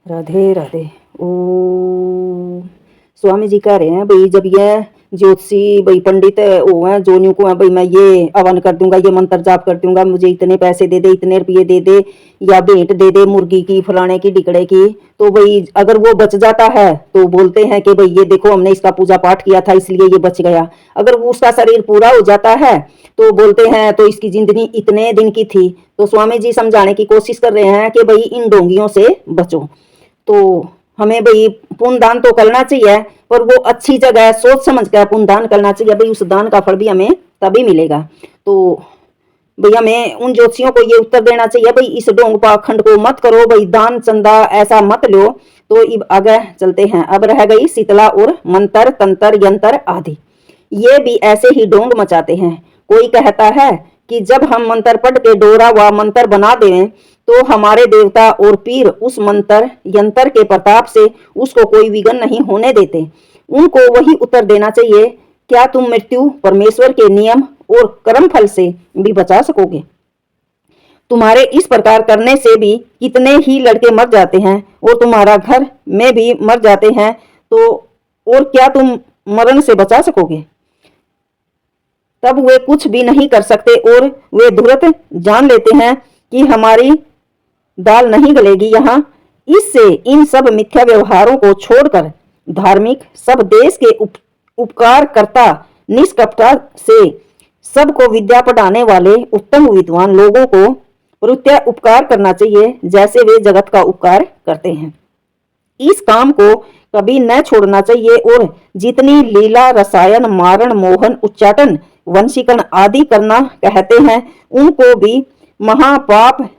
राधे राधे। ओ स्वामी जी कह रहे हैं भाई, जब यह ज्योतिषी भाई पंडित वो है जो न्यू को है भाई, मैं ये हवन कर दूंगा, ये मंत्र जाप कर दूंगा, मुझे इतने पैसे दे दे, इतने रुपये दे दे, या भेंट दे दे मुर्गी की, फलाने की, ढिकड़े की, तो भाई अगर वो बच जाता है तो बोलते हैं कि भाई ये देखो हमने इसका पूजा पाठ किया था इसलिए ये बच गया। अगर वो उसका शरीर पूरा हो जाता है तो बोलते हैं तो इसकी जिंदगी इतने दिन की थी। तो स्वामी जी समझाने की कोशिश कर रहे हैं कि भाई इन ढोंगियों से बचो। तो हमें भाई पुण्य दान तो करना चाहिए, पर वो अच्छी जगह सोच समझ कर पुण्य दान करना चाहिए भाई, उस दान का फल भी हमें तभी मिलेगा। तो भाई हमें उन ज्योतिषियों को ये उत्तर देना चाहिए भाई, इस ढोंग पाखंड को मत करो भाई, दान चंदा ऐसा मत लो। तो अब आगे चलते हैं। अब रह गई शीतला और मंत्र तंत्र यंत्र आदि, ये भी ऐसे ही ढोंग मचाते हैं। कोई कहता है कि जब हम मंत्र पढ़ के डोरा व मंत्र बना दें तो हमारे देवता और पीर उस मंत्र यंत्र के प्रताप से उसको कोई विघ्न नहीं होने देते। उनको वही उत्तर देना चाहिए, क्या तुम मृत्यु परमेश्वर के नियम और कर्म फल से भी बचा सकोगे? तुम्हारे इस प्रकार करने से भी कितने ही लड़के मर जाते हैं और तुम्हारा घर में भी मर जाते हैं, तो और क्या तुम मरण से बचा सकोगे? तब वे कुछ भी नहीं कर सकते और वे तुरंत जान लेते हैं कि हमारी दाल नहीं गलेगी यहाँ। इससे इन सब मिथ्या व्यवहारों को छोड़कर धार्मिक सब देश के उपकार करता निष्कपटता से सबको विद्या पढ़ाने वाले उत्तम विद्वान लोगों को प्रत्युत उपकार करना चाहिए, जैसे वे जगत का उपकार करते हैं। इस काम को कभी न छोड़ना चाहिए और जितनी लीला रसायन मारण मोहन उच्चाटन वंशीकरण आदि करना कहते हैं उनको भी महापाप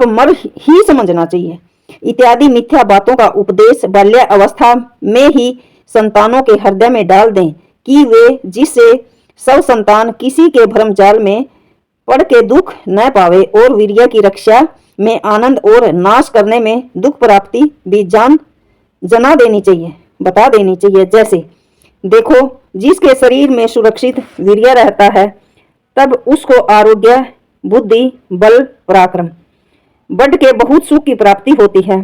मर ही समझना चाहिए। इत्यादि मिथ्या बातों का उपदेश बाल्य अवस्था में ही संतानों के हृदय में डाल दें कि वे जिससे सब संतान किसी के भ्रमजाल में पड़ के दुख न पावे और वीर्य की रक्षा में आनंद और नाश करने में दुख प्राप्ति भी जना देनी चाहिए, बता देनी चाहिए। जैसे देखो, जिसके शरीर में सुरक्षित वीर्य रहता है तब उसको आरोग्य बुद्धि बल पराक्रम बढ़ के बहुत सुख की प्राप्ति होती है।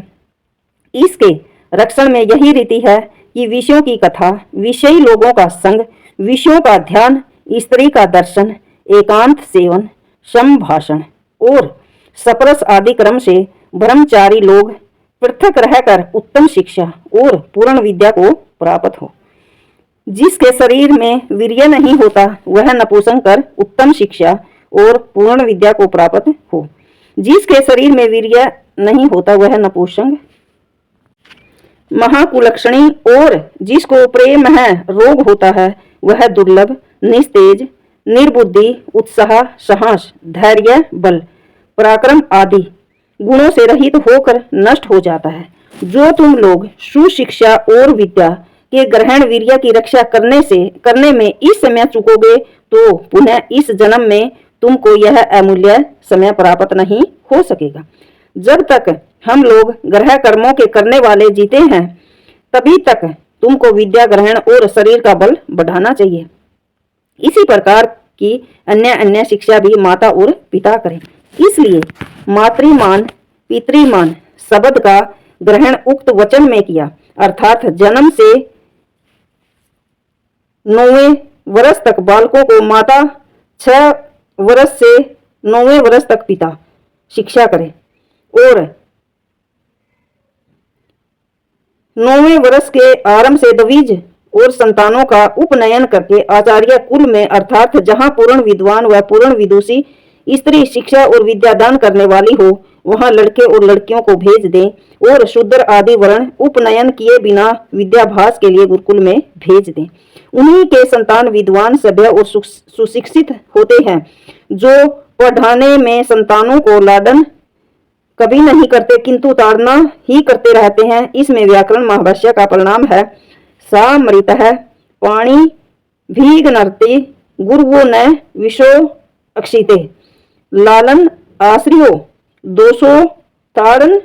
इसके रक्षण में यही रीति है कि विषयों की कथा, विषयी लोगों का संग, विषयों का ध्यान, स्त्री का दर्शन, एकांत सेवन, संभाषण और सपरस आदि क्रम से ब्रह्मचारी लोग पृथक रहकर उत्तम शिक्षा और पूर्ण विद्या को प्राप्त हो। जिसके शरीर में वीर्य नहीं होता वह नपुंसक कर उत्तम शिक्षा और पूर्ण विद्या को प्राप्त हो। जिसके शरीर में वीर्य नहीं होता वह नपुंसक महाकुलक्षणी और जिसको प्रेम है रोग होता है वह दुर्लभ निस्तेज निर्बुद्धि उत्साह साहस धैर्य बल पराक्रम आदि गुणों से रहित होकर नष्ट हो जाता है। जो तुम लोग सुशिक्षा और विद्या के ग्रहण वीर्य की रक्षा करने में इस समय चुकोगे तो पुनः इस जन्म में तुमको यह अमूल्य समय प्राप्त नहीं हो सकेगा। जब तक हम लोग ग्रह कर्मों के करने वाले जीते हैं तभी तक तुमको विद्या ग्रहण और शरीर का बल बढ़ाना चाहिए। इसी प्रकार की अन्य अन्य शिक्षा भी माता और पिता करें। इसलिए मातृमान पितृमान शब्द का ग्रहण उक्त वचन में किया, अर्थात जन्म से 9वें वर्ष तक बालकों को माता, 6 वर्ष से 9वें वर्ष तक पिता शिक्षा करे और 9वें वर्ष के आरंभ से द्विज और संतानों का उपनयन करके आचार्य कुल में, अर्थात जहां पूर्ण विद्वान व पूर्ण विदुषी स्त्री शिक्षा और विद्यादान करने वाली हो वहां लड़के और लड़कियों को भेज दें और शूद्र आदि वर्ण उपनयन किए बिना विद्याभ्यास के लिए गुरुकुल में भेज दें। उन्हीं के संतान विद्वान सभ्य और सुशिक्षित होते हैं। जो पढ़ाने में संतानों को लाडन कभी नहीं करते किंतु ताड़ना ही करते रहते हैं, इसमें व्याकरण महाभाष्य का परिणाम है। सा मृत है पाणी भीग नरते गुरुवो न विशो अक्षिते लालन आश्रियो दोषो ताड़न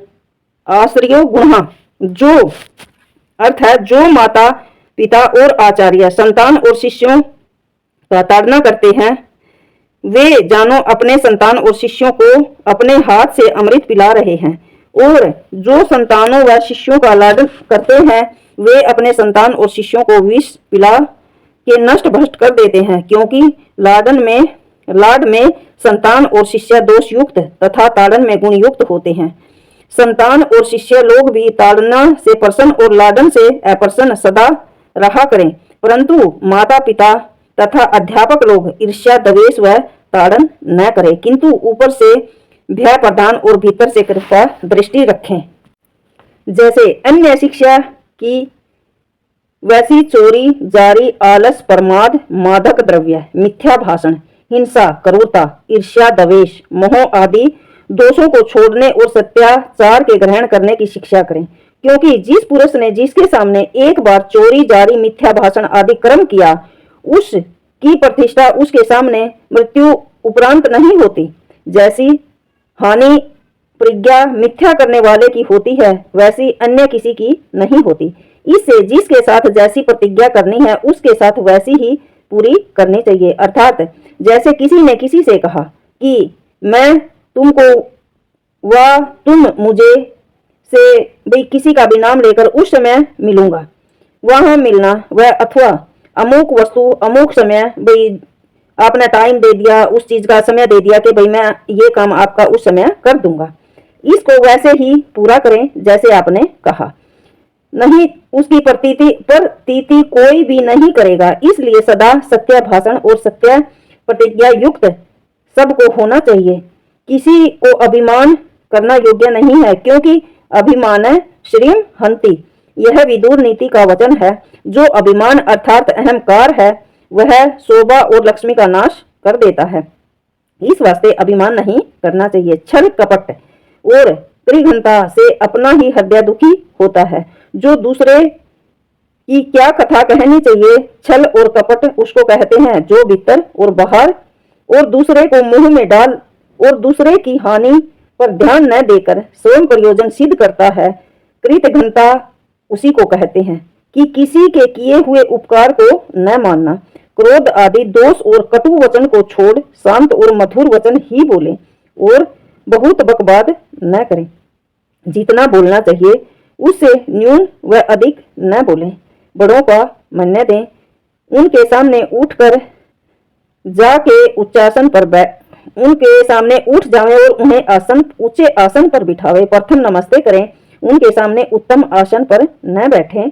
आश्रियो गुणा। जो अर्थ है, जो माता पिता और आचार्य संतान और शिष्यों का ताड़ना करते हैं वे जानो अपने संतान और शिष्यों को अपने हाथ से अमृत पिला रहे हैं और जो संतानों व शिष्यों का लाड करते हैं वे अपने संतान और शिष्यों को विष पिला के नष्ट भ्रष्ट कर देते हैं, क्योंकि लाड में संतान और शिष्य दोष युक्त तथा ताड़न में गुण युक्त होते हैं। संतान और शिष्य लोग भी ताड़ना से प्रसन्न और लाडन से अप्रसन्न सदा रहा करें, परंतु माता पिता तथा अध्यापक लोग ईर्ष्या द्वेष व ताड़न न करें, किंतु ऊपर से भय प्रदान और भीतर से कृपा दृष्टि रखें। जैसे अन्य शिक्षा की वैसी चोरी, जारी, आलस, प्रमाद, मादक द्रव्य, मिथ्या भाषण, हिंसा, क्रूरता, ईर्ष्या, द्वेष, मोह आदि दोषों को छोड़ने और सत्याचार के ग्रहण करने की शिक्षा करें, क्योंकि जिस पुरुष ने जिसके सामने एक बार चोरी, जारी, मिथ्या भाषण आदि कर्म किया, उसकी प्रतिष्ठा उसके सामने मृत्यु उपरांत नहीं होती। जैसी हानि प्रज्ञा मिथ्या करने वाले की होती है, वैसी अन्य किसी की नहीं होती। इससे जिसके साथ जैसी प्रतिज्ञा करनी है उसके साथ वैसी ही पूरी करनी चाहिए। अर्थात जैसे किसी ने किसी से कहा कि मैं तुमको व तुम मुझे से भाई किसी का भी नाम लेकर उस समय मिलूंगा, वहां मिलना वह अथवा अमुक वस्तु अमुक समय भाई आपने टाइम दे दिया, उस चीज का समय दे दिया कि भाई मैं ये काम आपका उस समय कर दूंगा, इसको वैसे ही पूरा करें जैसे आपने कहा, नहीं उसकी प्रतीति कोई भी नहीं करेगा। इसलिए सदा सत्य भाषण और सत्य प्रतिज्ञा युक्त सबको होना चाहिए। किसी को अभिमान करना योग्य नहीं है, क्योंकि अभिमान श्रीम हंति, यह विदुर नीति का वचन है। जो अभिमान अर्थात अहंकार है वह शोभा और लक्ष्मी का नाश कर देता है, इस वास्ते अभिमान नहीं करना चाहिए। छल कपट और त्रिघंता से अपना ही हृदय दुखी होता है। जो दूसरे की क्या कथा कहनी चाहिए, छल और कपट उसको कहते हैं जो भीतर और बाहर और दूसरे को मुंह में डाल और दूसरे की हानि पर ध्यान न देकर स्वयं प्रयोजन सिद्ध करता है। कृतघ्नता उसी को कहते हैं कि किसी के किए हुए उपकार को न मानना, क्रोध आदि दोष और कटु वचन को छोड़ शांत और मधुर वचन ही बोले और बहुत बकवाद न करें। जितना बोलना चाहिए उससे न्यून व अधिक न बोलें। बड़ों का मान्य दें, उनके सामने उठकर जाके उच्चासन पर उनके सामने उठ जावे और उन्हें ऊंचे आसन पर बिठावे। प्रथम नमस्ते करें, उनके सामने उत्तम आसन पर न बैठें।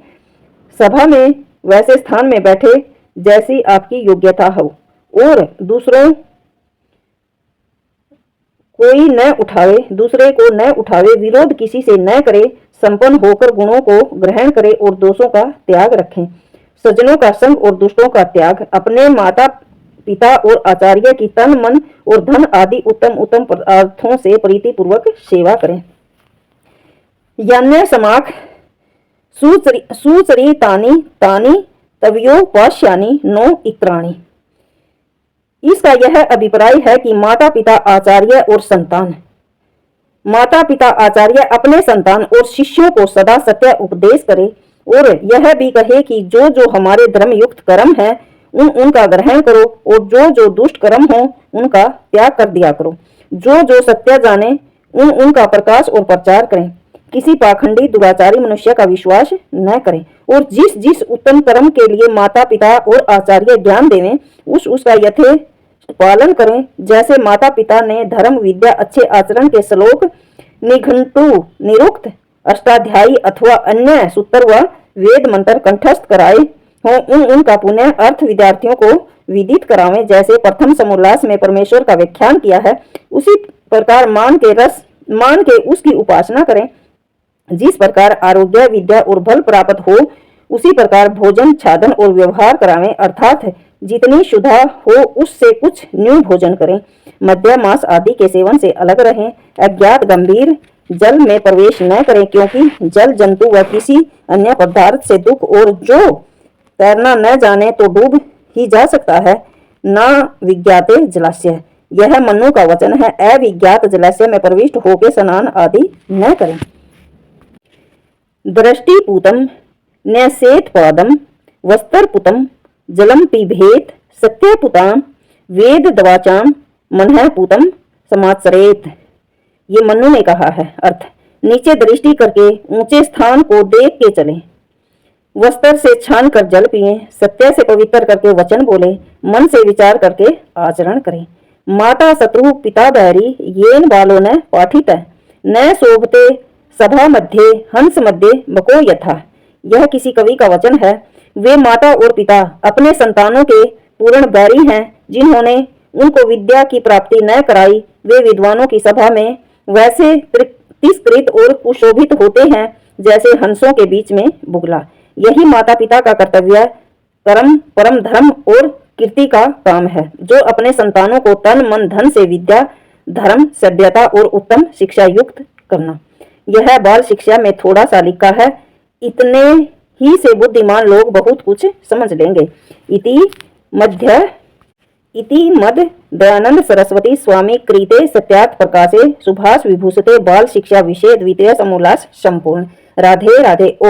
सभा में वैसे स्थान में बैठे जैसी आपकी योग्यता हो और दूसरे को न उठावे, विरोध किसी से न करे, संपन्न होकर गुणों को ग्रहण करे और दोषों का त्याग रखें। सज्जनों का संग और दुष्टों का त्याग, अपने माता पिता और आचार्य की तन मन और धन आदि उत्तम उत्तम पदार्थों से प्रीति पूर्वक सेवा करें। यान्य समाक सुचरितानि तानि तव्योपास्यानि नो इत्राणि। इसका यह अभिप्राय है कि माता पिता आचार्य और संतान, माता पिता आचार्य अपने संतान और शिष्यों को सदा सत्य उपदेश करे और यह भी कहे कि जो जो हमारे धर्म युक्त कर्म है उनका ग्रहण करो और जो जो दुष्ट कर्म हो उनका त्याग कर दिया करो। जो जो सत्य जाने उनका प्रकाश और प्रचार करें। किसी पाखंडी दुराचारी मनुष्य का विश्वास न करें और जिस जिस उत्तम कर्म के लिए माता पिता और आचार्य ज्ञान देवें उसका यथेष्ट पालन करें। जैसे माता पिता ने धर्म विद्या अच्छे आचरण के श्लोक निघंटु निरुक्त अष्टाध्यायी अथवा अन्य सूत्र व वेद मंत्र कंठस्थ कराए हो उनका पुण्य अर्थ विद्यार्थियों को विदित करावें। जैसे प्रथम समोल्लास में परमेश्वर का व्याख्यान किया है उसी प्रकार मान के उसकी उपासना करें। जिस प्रकार आरोग्य विद्या और बल प्राप्त हो उसी प्रकार भोजन छादन और व्यवहार करावें, अर्थात जितनी शुद्धा हो उससे कुछ न्यून भोजन करें। मद्य मांस आदि के सेवन से अलग रहें। अज्ञात गंभीर जल में प्रवेश न करें, क्योंकि जल जंतु व किसी अन्य पदार्थ से दुख और जो तैरना न जाने तो डूब ही जा सकता है। ना विज्ञाते जलाशय, यह मनु का वचन है। अविज्ञात जलाशय में प्रविष्ट होकर स्नान आदि न करें। दृष्टिपूतम न्यसेत्पादम वस्त्रपुतम जलम पिबेत सत्यपुताम वेद दवाचाम मनःपूतम समाचरेत। ये मनु ने कहा है। अर्थ, नीचे दृष्टि करके ऊंचे स्थान को देख के चलें। वस्त्र से छान कर जल पिए, सत्य से पवित्र करके वचन बोले, मन से विचार करके आचरण करें। माता शत्रु पिता बैरी येन बालो न पाठित न शोभते सभा मध्य हंस मध्य बको यथा। यह किसी कवि का वचन है। वे माता और पिता अपने संतानों के पूर्ण बैरी हैं, जिन्होंने उनको विद्या की प्राप्ति न कराई। वे विद्वानों की सभा में वैसे तिरस्कृत और कुशोभित होते हैं जैसे हंसों के बीच में बुगला। यही माता पिता का कर्तव्य, कर्म, परम धर्म और कीर्ति का काम है, जो अपने संतानों को तन मन धन से विद्या, धर्म, सभ्यता और उत्तम शिक्षा युक्त करना। यह बाल शिक्षा में थोड़ा सा लिखा है, इतने ही से बुद्धिमान लोग बहुत कुछ समझ लेंगे। इति मद दयानंद सरस्वती स्वामी कृते सत्यार्थ प्रकाशे सुभाष विभूषिते बाल शिक्षा विषय द्वितीय समोल्लास संपूर्ण। राधे राधे। ओ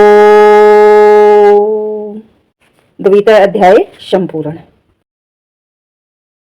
द्वितीय अध्याय संपूर्ण।